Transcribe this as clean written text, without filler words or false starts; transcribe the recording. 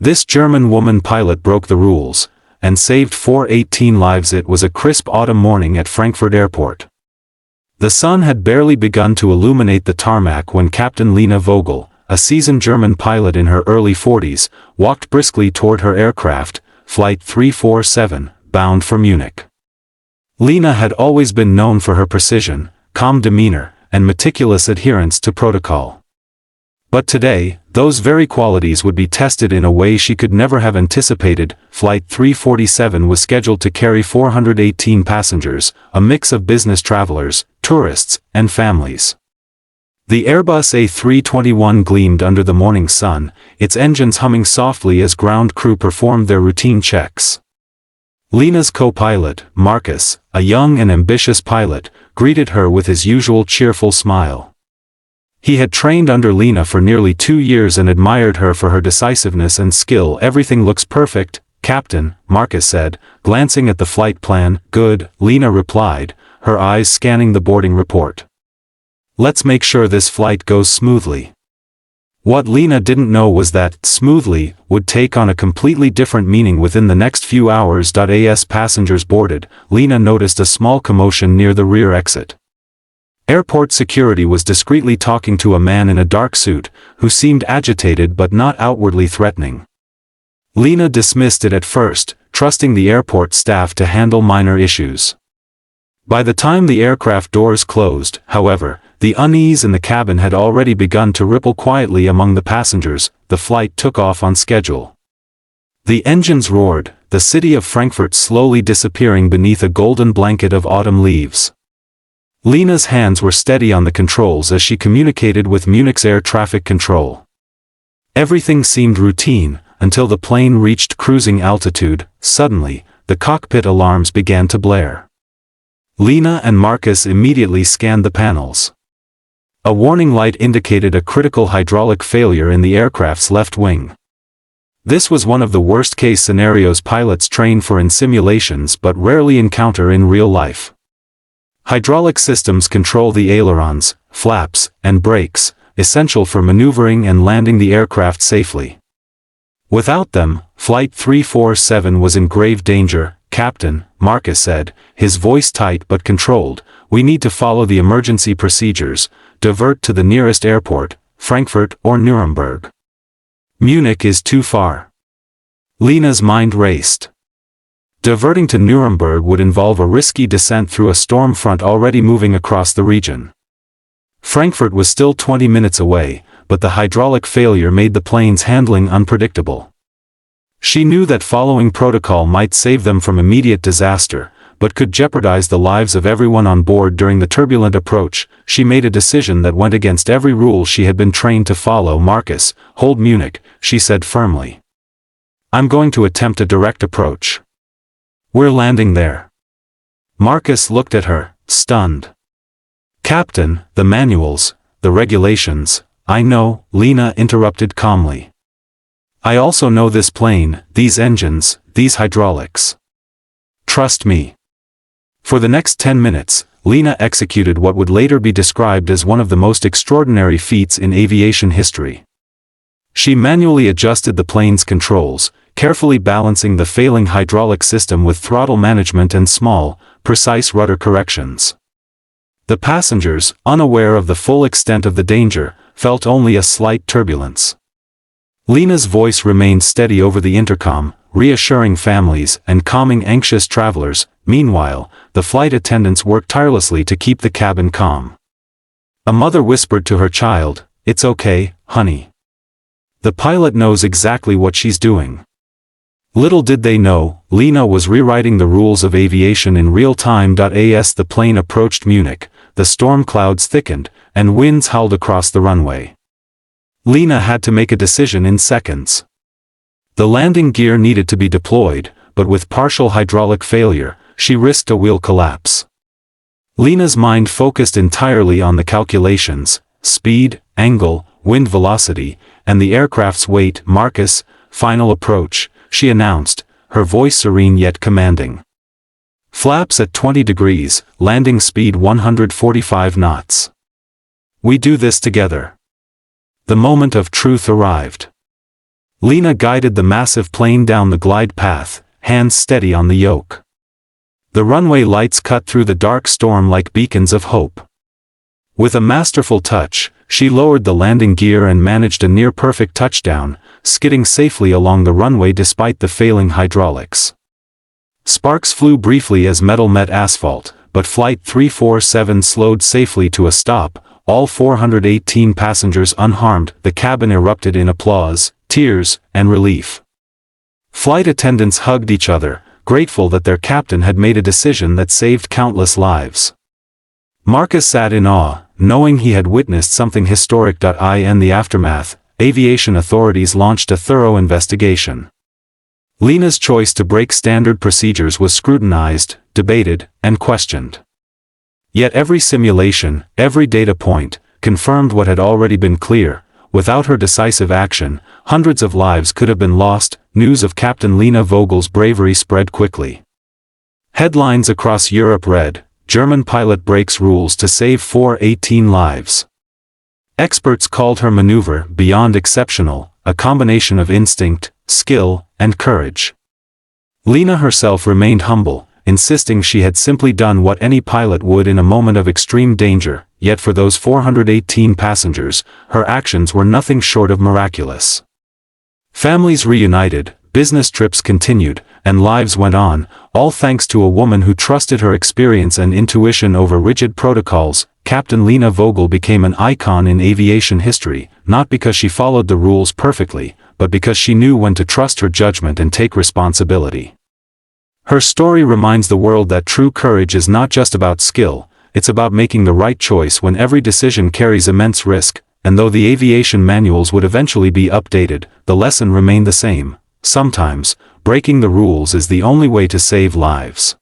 This German woman pilot broke the rules, and saved 418 lives. It was a crisp autumn morning at Frankfurt Airport. The sun had barely begun to illuminate the tarmac when Captain Lena Vogel, a seasoned German pilot in her early 40s, walked briskly toward her aircraft, Flight 347, bound for Munich. Lena had always been known for her precision, calm demeanor, and meticulous adherence to protocol. But today, those very qualities would be tested in a way she could never have anticipated. Flight 347 was scheduled to carry 418 passengers, a mix of business travelers, tourists, and families. The Airbus A321 gleamed under the morning sun, its engines humming softly as ground crew performed their routine checks. Lena's co-pilot, Marcus, a young and ambitious pilot, greeted her with his usual cheerful smile. He had trained under Lena for nearly 2 years and admired her for her decisiveness and skill. "Everything looks perfect, Captain," Marcus said, glancing at the flight plan. "Good," Lena replied, her eyes scanning the boarding report. "Let's make sure this flight goes smoothly." What Lena didn't know was that "smoothly" would take on a completely different meaning within the next few hours. As passengers boarded, Lena noticed a small commotion near the rear exit. Airport security was discreetly talking to a man in a dark suit, who seemed agitated but not outwardly threatening. Lena dismissed it at first, trusting the airport staff to handle minor issues. By the time the aircraft doors closed, however, the unease in the cabin had already begun to ripple quietly among the passengers. The flight took off on schedule. The engines roared, the city of Frankfurt slowly disappearing beneath a golden blanket of autumn leaves. Lena's hands were steady on the controls as she communicated with Munich's air traffic control. Everything seemed routine, until the plane reached cruising altitude. Suddenly, the cockpit alarms began to blare. Lena and Marcus immediately scanned the panels. A warning light indicated a critical hydraulic failure in the aircraft's left wing. This was one of the worst-case scenarios pilots train for in simulations but rarely encounter in real life. Hydraulic systems control the ailerons, flaps, and brakes, essential for maneuvering and landing the aircraft safely. Without them, Flight 347 was in grave danger. "Captain," Marcus said, his voice tight but controlled, "we need to follow the emergency procedures, divert to the nearest airport, Frankfurt or Nuremberg. Munich is too far." Lena's mind raced. Diverting to Nuremberg would involve a risky descent through a storm front already moving across the region. Frankfurt was still 20 minutes away, but the hydraulic failure made the plane's handling unpredictable. She knew that following protocol might save them from immediate disaster, but could jeopardize the lives of everyone on board during the turbulent approach. She made a decision that went against every rule she had been trained to follow. "Marcus, hold Munich," she said firmly. "I'm going to attempt a direct approach. We're landing there." Marcus looked at her, stunned. "Captain, the manuals, the regulations." "I know," Lena interrupted calmly. "I also know this plane, these engines, these hydraulics. Trust me." For the next 10 minutes, Lena executed what would later be described as one of the most extraordinary feats in aviation history. She manually adjusted the plane's controls, carefully balancing the failing hydraulic system with throttle management and small, precise rudder corrections. The passengers, unaware of the full extent of the danger, felt only a slight turbulence. Lena's voice remained steady over the intercom, reassuring families and calming anxious travelers. Meanwhile, the flight attendants worked tirelessly to keep the cabin calm. A mother whispered to her child, "It's okay, honey. The pilot knows exactly what she's doing." Little did they know, Lena was rewriting the rules of aviation in real time. As the plane approached Munich, the storm clouds thickened, and winds howled across the runway. Lena had to make a decision in seconds. The landing gear needed to be deployed, but with partial hydraulic failure, she risked a wheel collapse. Lena's mind focused entirely on the calculations, speed, angle, wind velocity, and the aircraft's weight. "Marcus, final approach," she announced, her voice serene yet commanding. "Flaps at 20 degrees, landing speed 145 knots. We do this together." The moment of truth arrived. Lena guided the massive plane down the glide path, hands steady on the yoke. The runway lights cut through the dark storm like beacons of hope. With a masterful touch, she lowered the landing gear and managed a near-perfect touchdown, skidding safely along the runway despite the failing hydraulics. Sparks flew briefly as metal met asphalt, but Flight 347 slowed safely to a stop, all 418 passengers unharmed. The cabin erupted in applause, tears, and relief. Flight attendants hugged each other, grateful that their captain had made a decision that saved countless lives. Marcus sat in awe, knowing he had witnessed something historic. In the aftermath, aviation authorities launched a thorough investigation. Lena's choice to break standard procedures was scrutinized, debated, and questioned. Yet every simulation, every data point, confirmed what had already been clear: without her decisive action, hundreds of lives could have been lost. News of Captain Lena Vogel's bravery spread quickly. Headlines across Europe read, "German pilot breaks rules to save 418 lives." Experts called her maneuver beyond exceptional, a combination of instinct, skill, and courage. Lena herself remained humble, insisting she had simply done what any pilot would in a moment of extreme danger. Yet for those 418 passengers, her actions were nothing short of miraculous. Families reunited, business trips continued, and lives went on, all thanks to a woman who trusted her experience and intuition over rigid protocols. Captain Lena Vogel became an icon in aviation history, not because she followed the rules perfectly, but because she knew when to trust her judgment and take responsibility. Her story reminds the world that true courage is not just about skill, it's about making the right choice when every decision carries immense risk. And though the aviation manuals would eventually be updated, the lesson remained the same: sometimes, breaking the rules is the only way to save lives.